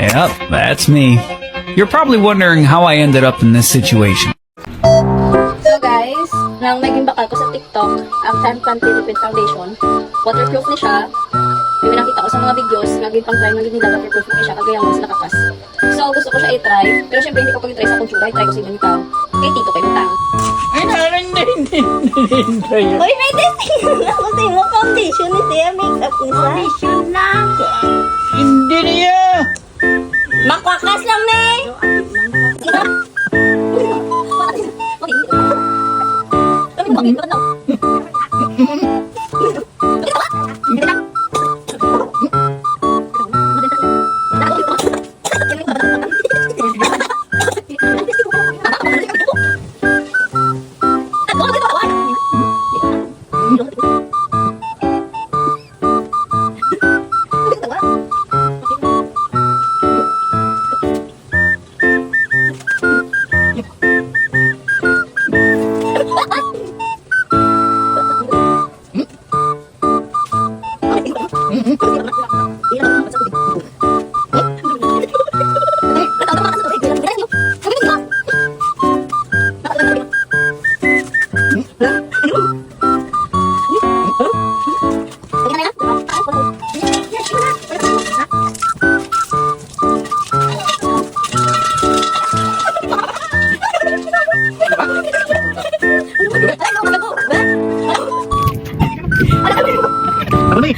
Yep, that's me. You're probably wondering how I ended up in this situation. So guys, nang may gimbakal ko sa TikTok, ang Tan Pan Philippine Foundation, waterproof ni siya. Yung nakita ko sa mga videos, naging-pang-try ng nila waterproof ni siya, kagaya mas nakakas. So gusto ko siya i-try, pero syempre hindi ko pag-try sa kultura, i-try ko sa ibang tao. Kay Tito, kay Butang. Ay, hindi. Uy, may testing na ako sa imo foundation ni siya, makeup ni siya. Foundation lang. Hindi niya. Makwakas lang, May! Ano ni?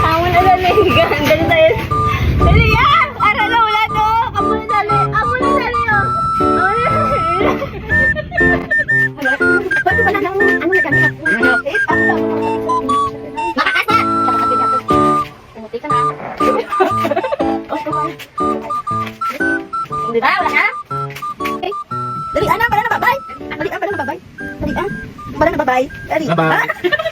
Amo na dali, dali tayo. Dali ya! Ara na wala to. Amo na dali, oh. Amo na dali. Pwede ba na lang ano na dali? Makakasa! Tumuti ka na. Hindi ba? Wala na? Dali, ana, pala na babay. Dali, pala na babay. Dali, pala na babay. Dali. Bye-bye.